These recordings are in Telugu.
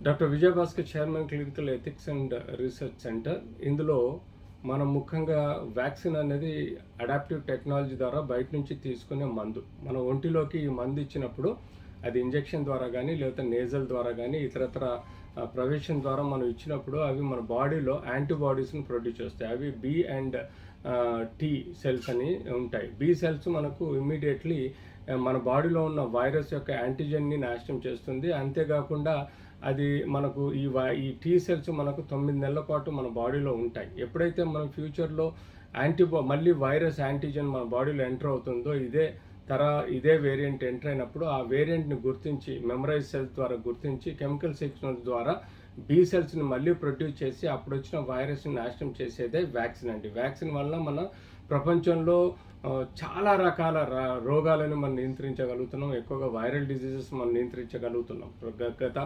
Doctor Vijayabhaskar chairman clinical ethics and research centre. ఇందులో మనం ముఖ్యంగా వ్యాక్సిన్ అనేది అడాప్టివ్ టెక్నాలజీ ద్వారా బయట నుంచి తీసుకునే మందు. మన ఒంటిలోకి ఈ మందు ఇచ్చినప్పుడు అది ఇంజెక్షన్ ద్వారా కానీ లేకపోతే నేజల్ ద్వారా కానీ ఇతరత్ర ప్రవేశం ద్వారా మనం ఇచ్చినప్పుడు అవి మన బాడీలో యాంటీబాడీస్ని ప్రొడ్యూస్ చేస్తాయి. అవి బి అండ్ టీ సెల్స్ అని ఉంటాయి. బి సెల్స్ మనకు ఇమ్మీడియట్లీ మన బాడీలో ఉన్న వైరస్ యొక్క యాంటీజెన్ని నాశనం చేస్తుంది. అంతేకాకుండా అది మనకు ఈ టీ సెల్స్ మనకు 9 నెలల పాటు మన బాడీలో ఉంటాయి. ఎప్పుడైతే మనం ఫ్యూచర్లో మళ్ళీ వైరస్ యాంటీజెన్ మన బాడీలో ఎంటర్ అవుతుందో ఇదే వేరియంట్ ఎంటర్ అయినప్పుడు ఆ వేరియంట్ని గుర్తించి మెమరైజ్ సెల్స్ ద్వారా గుర్తించి కెమికల్ సిగ్నల్స్ ద్వారా బి సెల్స్ని మళ్ళీ ప్రొడ్యూస్ చేసి అప్పుడు వచ్చిన వైరస్ని నాశనం చేసేదే వ్యాక్సిన్ అండి. వ్యాక్సిన్ వల్ల మన ప్రపంచంలో చాలా రకాల రోగాలను మనం నియంత్రించగలుగుతున్నాం. ఎక్కువగా వైరల్ డిజీజెస్ మనం నియంత్రించగలుగుతున్నాం. గత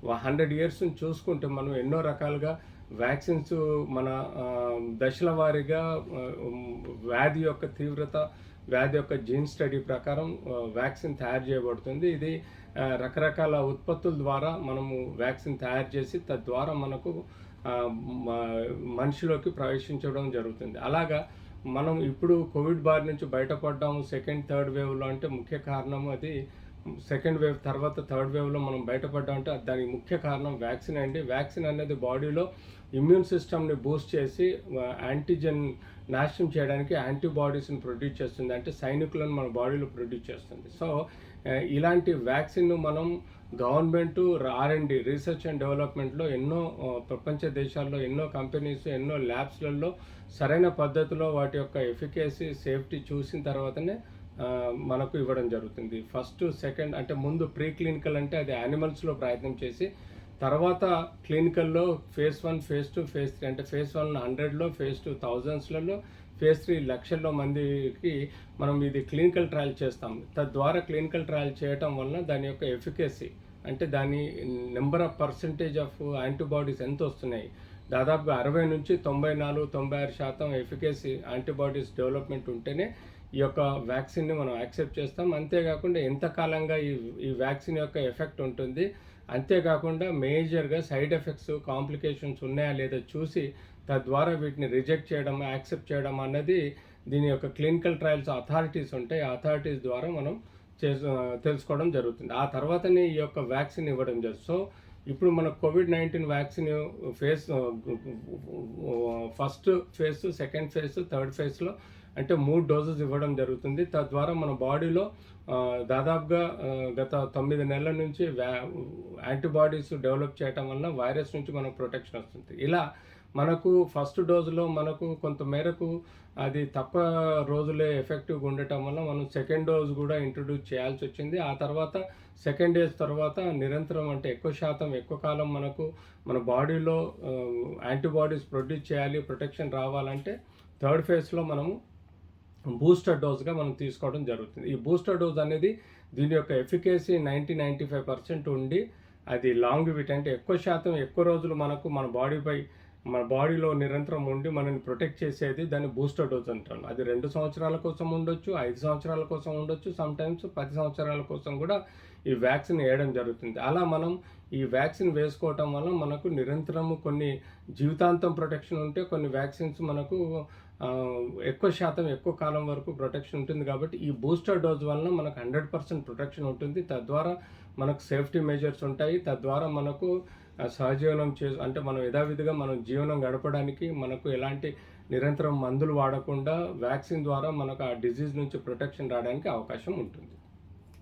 100 ఇయర్స్ చూసుకుంటే మనం ఎన్నో రకాలుగా వ్యాక్సిన్స్ మన దశల వారీగా వ్యాధి యొక్క తీవ్రత, వ్యాధి యొక్క జీన్ స్టడీ ప్రకారం వ్యాక్సిన్ తయారు చేయబడుతుంది. ఇది రకరకాల ఉత్పత్తుల ద్వారా మనము వ్యాక్సిన్ తయారు చేసి తద్వారా మనకు మనిషిలోకి ప్రవేశించడం జరుగుతుంది. అలాగా మనం ఇప్పుడు కోవిడ్ బారి నుంచి బయటపడ్డాము సెకండ్ థర్డ్ వేవ్లో అంటే ముఖ్య కారణం అది సెకండ్ వేవ్ తర్వాత థర్డ్ వేవ్లో మనం బయటపడ్డామంటే దానికి ముఖ్య కారణం వ్యాక్సిన్ అండి. వ్యాక్సిన్ అనేది బాడీలో ఇమ్యూన్ సిస్టమ్ని బూస్ట్ చేసి యాంటీజెన్ నాశనం చేయడానికి యాంటీబాడీస్ని ప్రొడ్యూస్ చేస్తుంది. అంటే సైనికులను మన బాడీలో ప్రొడ్యూస్ చేస్తుంది. సో ఇలాంటి వ్యాక్సిన్ను మనం గవర్నమెంటు R&D రీసెర్చ్ అండ్ డెవలప్మెంట్లో ఎన్నో ప్రపంచ దేశాల్లో ఎన్నో కంపెనీస్ ఎన్నో ల్యాబ్స్లలో సరైన పద్ధతిలో వాటి యొక్క ఎఫికేసీ సేఫ్టీ చూసిన తర్వాతనే మనకు ఇవ్వడం జరుగుతుంది. ఫస్ట్ సెకండ్ అంటే ముందు ప్రీ క్లినికల్ అంటే అది యానిమల్స్లో ప్రయత్నం చేసి తర్వాత క్లినికల్లో ఫేజ్ 1 ఫేజ్ 2 ఫేజ్ 3 అంటే ఫేజ్ 1 100లో ఫేజ్ 2 థౌజండ్స్లలో ఫేజ్ 3 లక్షల్లో మందికి మనం ఇది క్లినికల్ ట్రయల్ చేస్తాం. తద్వారా క్లినికల్ ట్రయల్ చేయటం వలన దాని యొక్క ఎఫికసీ అంటే దాని number of percentage of antibodies ఎంత వస్తున్నాయి, దాదాపుగా 60 నుంచి 94-96% ఎఫికసీ యాంటీబాడీస్ డెవలప్మెంట్ ఉంటేనే ఈ యొక్క వ్యాక్సిన్ని మనం యాక్సెప్ట్ చేస్తాం. అంతేకాకుండా ఎంతకాలంగా ఈ వ్యాక్సిన్ యొక్క ఎఫెక్ట్ ఉంటుంది, అంతేకాకుండా మేజర్గా సైడ్ ఎఫెక్ట్స్ కాంప్లికేషన్స్ ఉన్నాయా లేదా చూసి తద్వారా వీటిని రిజెక్ట్ చేయడం యాక్సెప్ట్ చేయడం అన్నది దీని యొక్క క్లినికల్ ట్రయల్స్ అథారిటీస్ ఉంటాయి. ఆ అథారిటీస్ ద్వారా మనం తెలుసుకోవడం జరుగుతుంది. ఆ తర్వాతనే ఈ యొక్క వ్యాక్సిన్ ఇవ్వడం జరుగుతుంది. సో ఇప్పుడు మన COVID-19 vaccine first phase, second phase, third ఫేజ్లో అంటే 3 డోసెస్ ఇవ్వడం జరుగుతుంది. తద్వారా మన బాడీలో దాదాపుగా గత 9 నెలల నుంచి యాంటీబాడీస్ డెవలప్ చేయటం వల్ల వైరస్ నుంచి మనకు ప్రొటెక్షన్ వస్తుంది. ఇలా మనకు ఫస్ట్ డోసులో మనకు కొంత మేరకు అది తక్కువ రోజులే ఎఫెక్టివ్గా ఉండటం వల్ల మనం సెకండ్ డోస్ కూడా ఇంట్రొడ్యూస్ చేయాల్సి వచ్చింది. ఆ తర్వాత సెకండ్ డేస్ తర్వాత నిరంతరం అంటే ఎక్కువ శాతం ఎక్కువ కాలం మన బాడీలో యాంటీబాడీస్ ప్రొడ్యూస్ చేయాలి, ప్రొటెక్షన్ రావాలంటే థర్డ్ ఫేజ్లో మనము బూస్టర్ డోస్గా మనం తీసుకోవడం జరుగుతుంది. ఈ బూస్టర్ డోస్ అనేది దీని యొక్క ఎఫికసీ 90-95% ఉండి అది లాంగివిటీ అంటే ఎక్కువ శాతం ఎక్కువ రోజులు మన బాడీలో నిరంతరం ఉండి మనల్ని ప్రొటెక్ట్ చేసేది దాన్ని బూస్టర్ డోస్ అంటాను. అది 2 సంవత్సరాల కోసం ఉండొచ్చు, 5 సంవత్సరాల కోసం ఉండొచ్చు, సమ్టైమ్స్ 10 సంవత్సరాల కోసం కూడా ఈ వ్యాక్సిన్ వేయడం జరుగుతుంది. అలా మనం ఈ వ్యాక్సిన్ వేసుకోవటం వల్ల మనకు నిరంతరము కొన్ని జీవితాంతం ప్రొటెక్షన్ ఉంటే కొన్ని వ్యాక్సిన్స్ మనకు ఎక్కువ శాతం ఎక్కువ కాలం వరకు ప్రొటెక్షన్ ఉంటుంది. కాబట్టి ఈ బూస్టర్ డోస్ వలన మనకు 100% ప్రొటెక్షన్ ఉంటుంది. తద్వారా మనకు సేఫ్టీ మెజర్స్ ఉంటాయి. తద్వారా మనకు సహజీవనం అంటే మనం యథావిధిగా మనం జీవనం గడపడానికి మనకు ఎలాంటి నిరంతరం మందులు వాడకుండా వ్యాక్సిన్ ద్వారా మనకు ఆ డిజీజ్ నుంచి ప్రొటెక్షన్ రావడానికి అవకాశం ఉంటుంది.